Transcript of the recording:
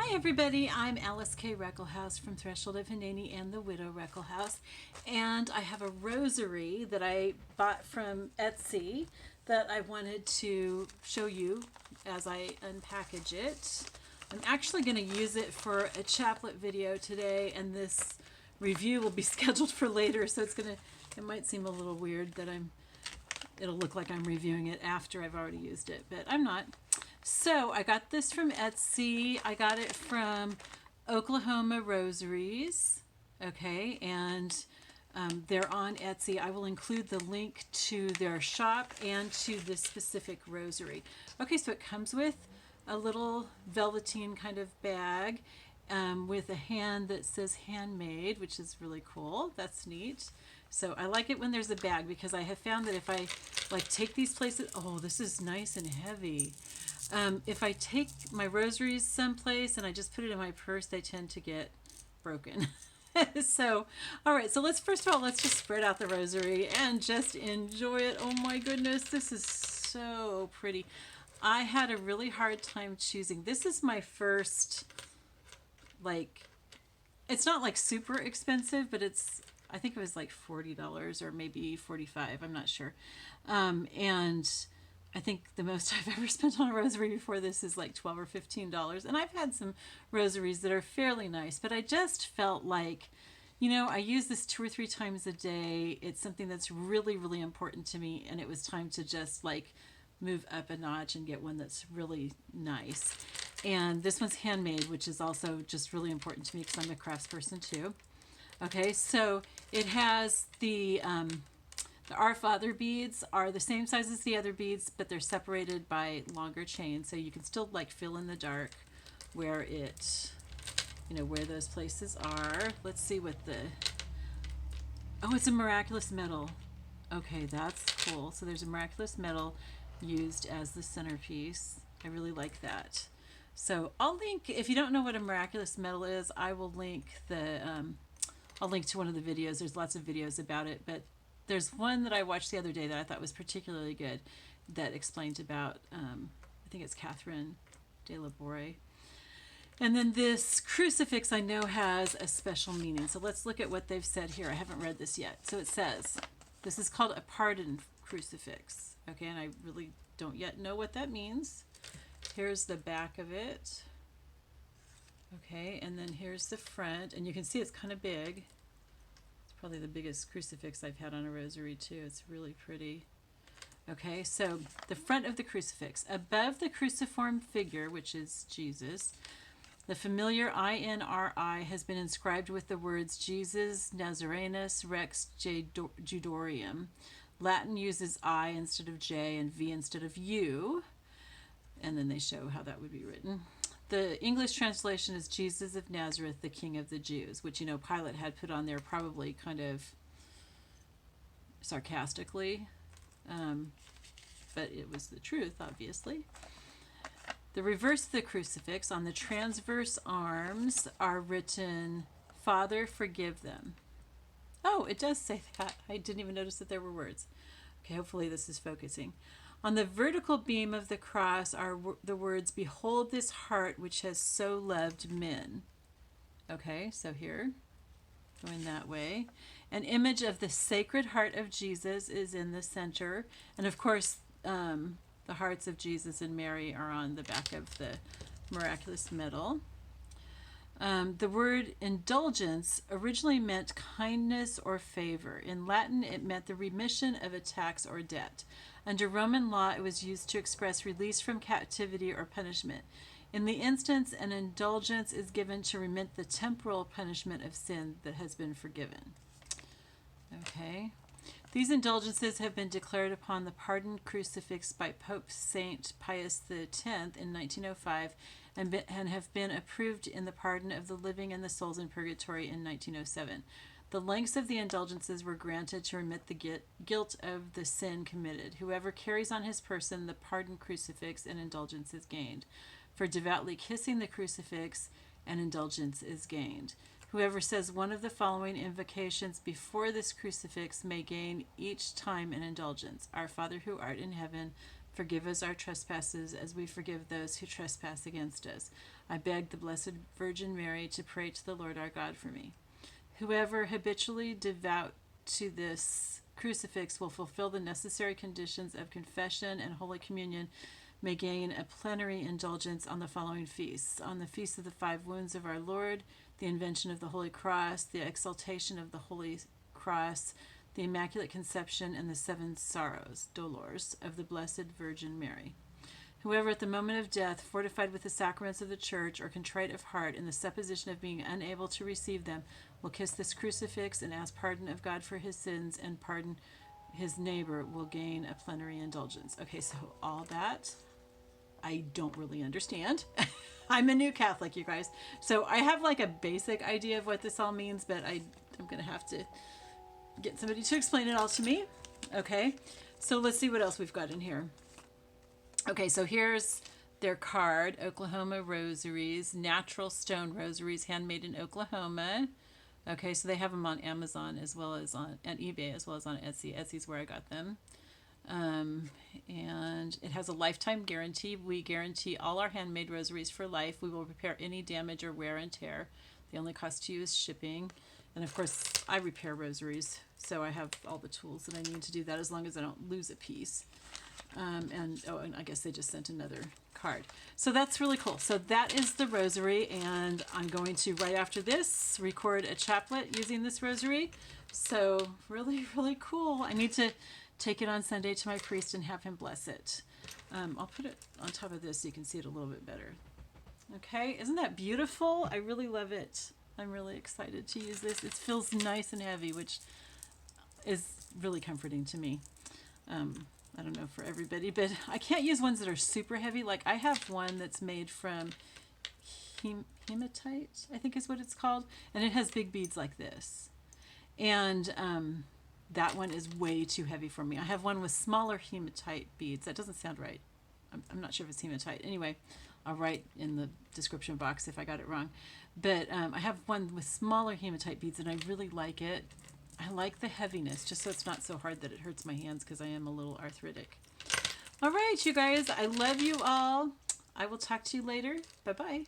Hi everybody, I'm Alyce-Kay Ruckelshaus from Threshold of Hineni and the Widow Ruckelshaus, and I have a rosary that I bought from Etsy that I wanted to show you as I unpackage it. I'm actually going to use it for a chaplet video today, and this review will be scheduled for later, so it might seem a little weird that it'll look like I'm reviewing it after I've already used it, but I'm not. So I got this from Etsy. I got it from Oklahoma Rosaries. Okay, and they're on Etsy. I will include the link to their shop and to this specific rosary. Okay, so it comes with a little velveteen kind of bag with a hand that says handmade, which is really cool. That's neat. So I like it when there's a bag because I have found that if I like take these places, oh, this is nice and heavy. If I take my rosaries someplace and I just put it in my purse, they tend to get broken. So, all right, so first of all, let's just spread out the rosary and just enjoy it. Oh my goodness, this is so pretty. I had a really hard time choosing. This is my first, it's not like super expensive, but I think it was like $40 or maybe $45, I'm not sure. And I think the most I've ever spent on a rosary before this is like $12 or $15. And I've had some rosaries that are fairly nice, but I just felt like, I use this 2 or 3 times a day. It's something that's really, really important to me. And it was time to just move up a notch and get one that's really nice. And this one's handmade, which is also just really important to me because I'm a craftsperson too. Okay, so it has the Our Father beads are the same size as the other beads, but they're separated by longer chains, so you can still fill in the dark where where those places are. Let's see what it's a miraculous medal. Okay, that's cool. So there's a miraculous medal used as the centerpiece. I really like that. So I'll link, if you don't know what a miraculous medal is, I will link I'll link to one of the videos. There's lots of videos about it, but there's one that I watched the other day that I thought was particularly good that explained about, I think it's Catherine de la Bore. And then this crucifix I know has a special meaning. So let's look at what they've said here. I haven't read this yet. So it says, this is called a pardon crucifix. Okay, and I really don't yet know what that means. Here's the back of it. Okay, and then here's the front, and you can see it's kind of big. Probably the biggest crucifix I've had on a rosary too. It's really pretty. Okay, so the front of the crucifix. Above the cruciform figure, which is Jesus, the familiar INRI has been inscribed with the words Jesus Nazarenus Rex Judorum. Latin uses I instead of J and V instead of U. And then they show how that would be written. The English translation is Jesus of Nazareth, the King of the Jews, which, Pilate had put on there probably kind of sarcastically, but it was the truth, obviously. The reverse of the crucifix, on the transverse arms, are written, Father, forgive them. Oh, it does say that. I didn't even notice that there were words. Okay, hopefully this is focusing. On the vertical beam of the cross are the words, Behold this heart which has so loved men. Okay, so here, going that way. An image of the Sacred Heart of Jesus is in the center. And of course, the hearts of Jesus and Mary are on the back of the miraculous medal. The word indulgence originally meant kindness or favor. In Latin, it meant the remission of a tax or debt. Under Roman law, it was used to express release from captivity or punishment. In the instance, an indulgence is given to remit the temporal punishment of sin that has been forgiven. Okay. These indulgences have been declared upon the pardoned crucifix by Pope Saint Pius X in 1905 and have been approved in the pardon of the living and the souls in purgatory in 1907. The lengths of the indulgences were granted to remit the guilt of the sin committed. Whoever carries on his person the pardoned crucifix, an indulgence is gained. For devoutly kissing the crucifix, an indulgence is gained. Whoever says one of the following invocations before this crucifix may gain each time an indulgence. Our Father who art in heaven, Forgive us our trespasses as we forgive those who trespass against us. I beg the Blessed Virgin Mary to pray to the Lord our God for me. Whoever habitually devout to this crucifix will fulfill the necessary conditions of confession and Holy Communion, may gain a plenary indulgence on the following feasts: on the feast of the 5 wounds of our Lord, the invention of the Holy Cross, the exaltation of the Holy Cross, the Immaculate Conception, and the 7 sorrows, dolors, of the Blessed Virgin Mary. Whoever at the moment of death, fortified with the sacraments of the Church, or contrite of heart in the supposition of being unable to receive them, will kiss this crucifix and ask pardon of God for his sins and pardon his neighbor, will gain a plenary indulgence. Okay, so all that I don't really understand. I'm a new Catholic, you guys. So I have like a basic idea of what this all means, but I'm going to have to get somebody to explain it all to me. Okay, so let's see what else we've got in here. Okay, so here's their card: Oklahoma Rosaries, natural stone rosaries, handmade in Oklahoma. Okay, so they have them on Amazon as well as on eBay as well as on Etsy. Etsy's where I got them. And it has a lifetime guarantee. We guarantee all our handmade rosaries for life. We will repair any damage or wear and tear. The only cost to you is shipping. And of course, I repair rosaries, so I have all the tools that I need to do that, as long as I don't lose a piece. And I guess they just sent another card. So that's really cool. So that is the rosary, and I'm going to, right after this, record a chaplet using this rosary. So really, really cool. I need to take it on Sunday to my priest and have him bless it. I'll put it on top of this so you can see it a little bit better. Okay, isn't that beautiful? I really love it. I'm really excited to use this. It feels nice and heavy, which is really comforting to me. I don't know for everybody, but I can't use ones that are super heavy. Like I have one that's made from hematite, I think is what it's called, and it has big beads like this. And that one is way too heavy for me. I have one with smaller hematite beads. That doesn't sound right. I'm not sure if it's hematite. Anyway, I'll write in the description box if I got it wrong. But I have one with smaller hematite beads, and I really like it. I like the heaviness, just so it's not so hard that it hurts my hands, because I am a little arthritic. All right, you guys, I love you all. I will talk to you later. Bye-bye.